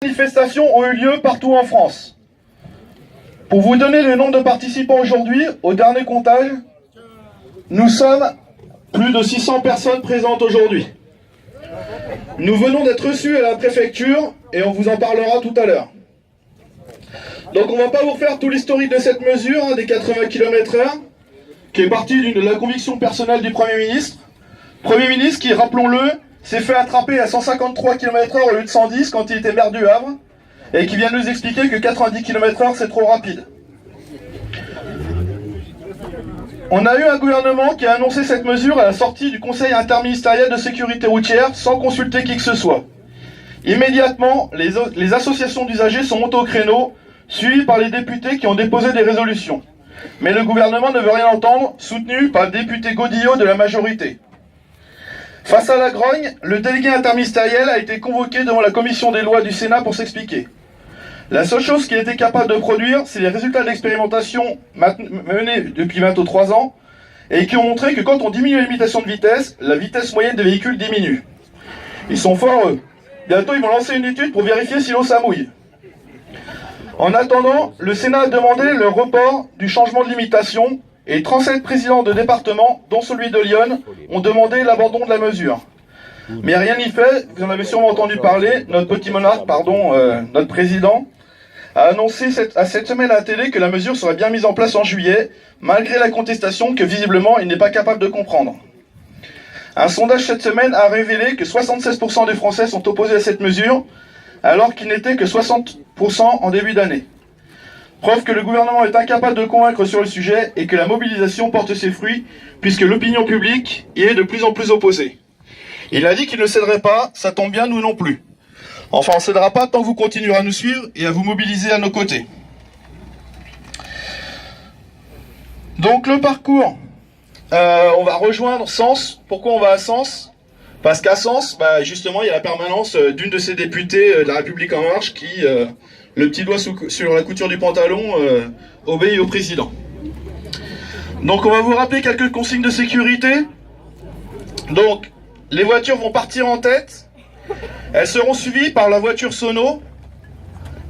manifestations ont eu lieu partout en France. Pour vous donner le nombre de participants aujourd'hui, au dernier comptage, nous sommes plus de 600 personnes présentes aujourd'hui. Nous venons d'être reçus à la préfecture et on vous en parlera tout à l'heure. Donc on ne va pas vous refaire tout l'historique de cette mesure, des 80 km/h, qui est partie de la conviction personnelle du Premier ministre. Premier ministre qui, rappelons-le, s'est fait attraper à 153 km/h au lieu de 110 quand il était maire du Havre, et qui vient de nous expliquer que 90 km/h c'est trop rapide. On a eu un gouvernement qui a annoncé cette mesure à la sortie du Conseil interministériel de sécurité routière sans consulter qui que ce soit. Immédiatement, les associations d'usagers sont montées au créneau, suivies par les députés qui ont déposé des résolutions. Mais le gouvernement ne veut rien entendre, soutenu par le député Godillot de la majorité. Face à la grogne, le délégué interministériel a été convoqué devant la commission des lois du Sénat pour s'expliquer. La seule chose qu'il était capable de produire, c'est les résultats de l'expérimentation menée depuis 23 ans et qui ont montré que quand on diminue la limitation de vitesse, la vitesse moyenne des véhicules diminue. Ils sont forts, eux. Bientôt, ils vont lancer une étude pour vérifier si l'eau ça mouille. En attendant, le Sénat a demandé le report du changement de limitation et 37 présidents de département, dont celui de Lyon, ont demandé l'abandon de la mesure. Mais rien n'y fait, vous en avez sûrement entendu parler, notre petit monarque, notre président, a annoncé cette semaine à la télé que la mesure serait bien mise en place en juillet, malgré la contestation que visiblement il n'est pas capable de comprendre. Un sondage cette semaine a révélé que 76% des Français sont opposés à cette mesure, alors qu'il n'était que 60% en début d'année. Preuve que le gouvernement est incapable de convaincre sur le sujet et que la mobilisation porte ses fruits, puisque l'opinion publique y est de plus en plus opposée. Il a dit qu'il ne céderait pas, ça tombe bien, nous non plus. Enfin, on ne cédera pas tant que vous continuerez à nous suivre et à vous mobiliser à nos côtés. Donc le parcours, on va rejoindre Sens. Pourquoi on va à Sens? Parce qu'à Sens, justement, il y a la permanence d'une de ces députées de la République En Marche qui, le petit doigt sur la couture du pantalon, obéit au président. Donc on va vous rappeler quelques consignes de sécurité. Donc, les voitures vont partir en tête. Elles seront suivies par la voiture sono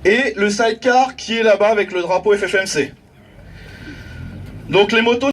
et le sidecar qui est là-bas avec le drapeau FFMC. Donc les motos